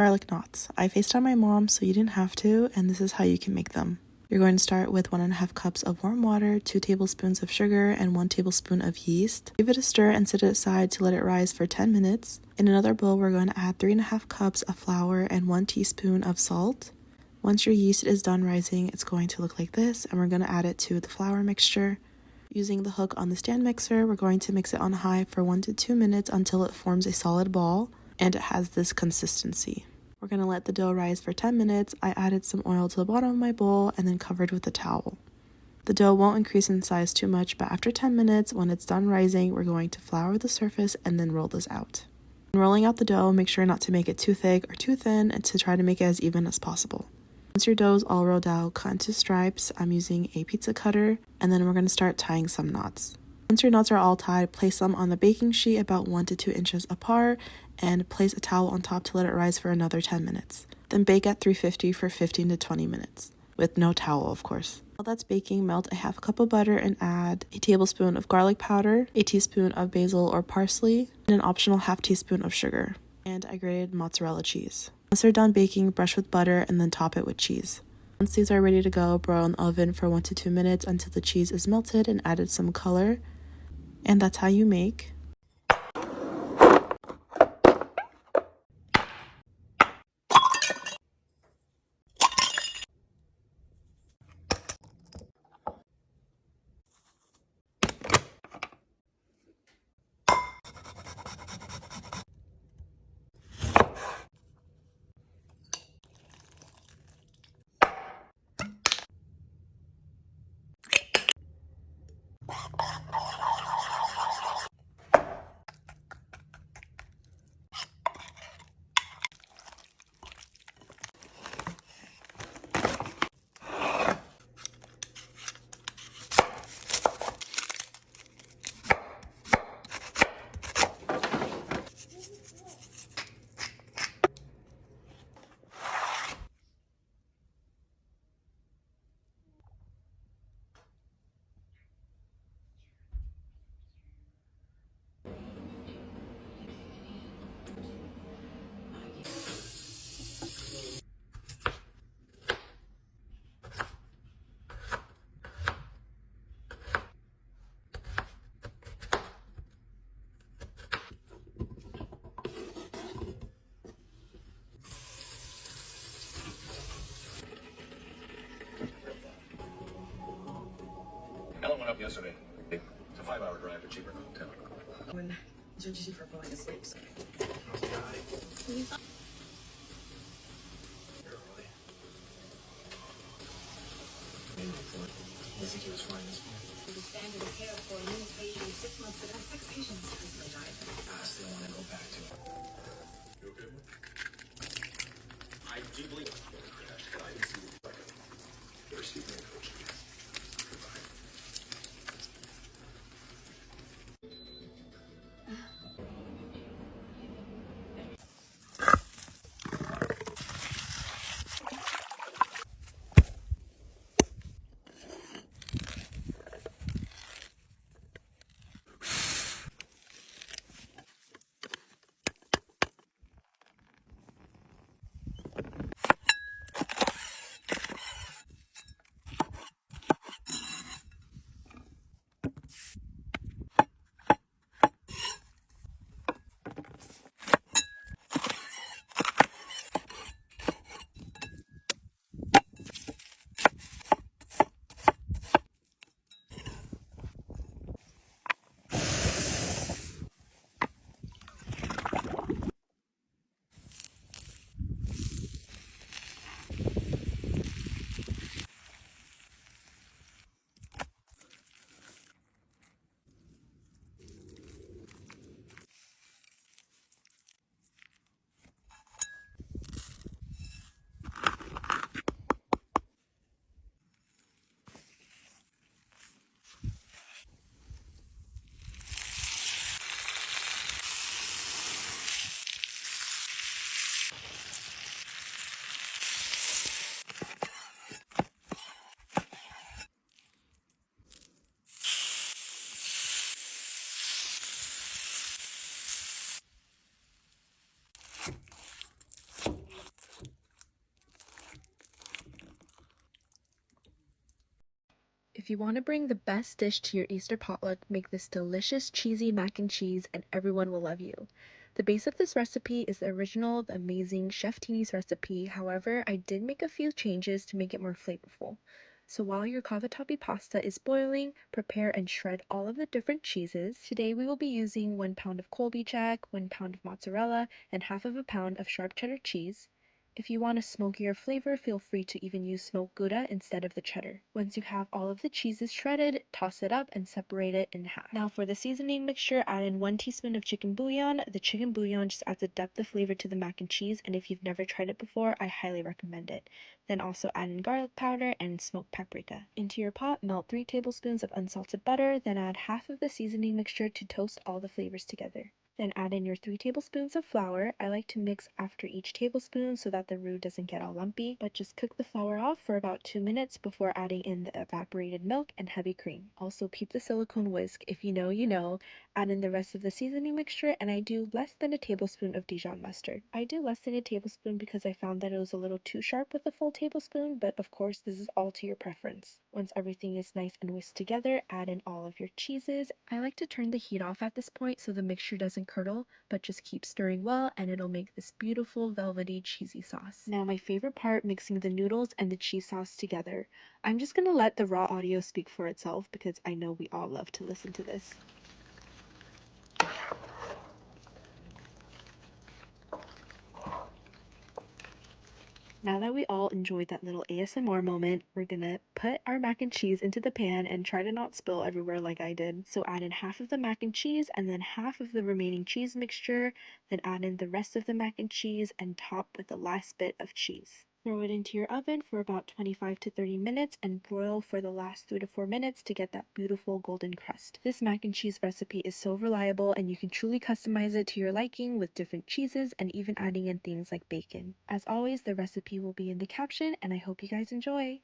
garlic knots. I FaceTimed my mom so you didn't have to, and this is how you can make them. You're going to start with 1.5 cups of warm water, 2 tablespoons of sugar, and 1 tablespoon of yeast. Give it a stir and set it aside to let it rise for 10 minutes. In another bowl, we're going to add 3.5 cups of flour and 1 teaspoon of salt. Once your yeast is done rising, it's going to look like this, and we're going to add it to the flour mixture. Using the hook on the stand mixer, we're going to mix it on high for 1 to 2 minutes until it forms a solid ball, and it has this consistency. We're going to let the dough rise for 10 minutes. I added some oil to the bottom of my bowl and then covered with a towel. The dough won't increase in size too much, but after 10 minutes, when it's done rising, we're going to flour the surface and then roll this out. When rolling out the dough, make sure not to make it too thick or too thin and to try to make it as even as possible. Once your dough is all rolled out, cut into stripes. I'm using a pizza cutter, and then we're going to start tying some knots. Once your knots are all tied, place them on the baking sheet about 1 to 2 inches apart and place a towel on top to let it rise for another 10 minutes. Then bake at 350 for 15 to 20 minutes, with no towel, of course. While that's baking, melt a half cup of butter and add a tablespoon of garlic powder, a teaspoon of basil or parsley, and an optional half teaspoon of sugar. And I grated mozzarella cheese. Once they're done baking, brush with butter and then top it with cheese. Once these are ready to go, broil in the oven for 1 to 2 minutes until the cheese is melted and added some color. And that's how you make Ellen went up yesterday. It's a 5-hour drive to cheaper hotel. When judges you for falling asleep. So. Lizzie was fine this morning. The standard of care for new patients 6 months ago. 6 patients recently died. I still want to go back to it. You okay? I do believe I didn't see like a receiver coach. If you want to bring the best dish to your Easter potluck, make this delicious cheesy mac and cheese and everyone will love you. The base of this recipe is the original, the amazing Chef Teeny's recipe. However, I did make a few changes to make it more flavorful. So while your cavatappi pasta is boiling, prepare and shred all of the different cheeses. Today we will be using 1 pound of Colby Jack, 1 pound of mozzarella, and half of a pound of sharp cheddar cheese. If you want a smokier flavor, feel free to even use smoked Gouda instead of the cheddar. Once you have all of the cheeses shredded, toss it up and separate it in half. Now for the seasoning mixture, add in 1 teaspoon of chicken bouillon. The chicken bouillon just adds a depth of flavor to the mac and cheese, and if you've never tried it before, I highly recommend it. Then also add in garlic powder and smoked paprika. Into your pot, melt 3 tablespoons of unsalted butter, then add half of the seasoning mixture to toast all the flavors together. Then add in your 3 tablespoons of flour. I like to mix after each tablespoon so that the roux doesn't get all lumpy, but just cook the flour off for about 2 minutes before adding in the evaporated milk and heavy cream. Also peep the silicone whisk. If you know, you know. Add in the rest of the seasoning mixture, and I do less than a tablespoon of Dijon mustard. I do less than a tablespoon because I found that it was a little too sharp with a full tablespoon, but of course this is all to your preference. Once everything is nice and whisked together, add in all of your cheeses. I like to turn the heat off at this point so the mixture doesn't curdle, but just keep stirring well and it'll make this beautiful velvety cheesy sauce. Now my favorite part, mixing the noodles and the cheese sauce together. I'm just gonna let the raw audio speak for itself because I know we all love to listen to this. Now that we all enjoyed that little ASMR moment, we're gonna put our mac and cheese into the pan and try to not spill everywhere like I did. So add in half of the mac and cheese and then half of the remaining cheese mixture, then add in the rest of the mac and cheese and top with the last bit of cheese. Throw it into your oven for about 25 to 30 minutes and broil for the last 3 to 4 minutes to get that beautiful golden crust. This mac and cheese recipe is so reliable and you can truly customize it to your liking with different cheeses and even adding in things like bacon. As always, the recipe will be in the caption and I hope you guys enjoy!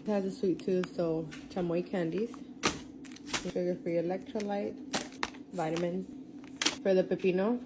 It has a sweet tooth, so chamoy candies, sugar-free electrolyte, vitamins. For the pepino,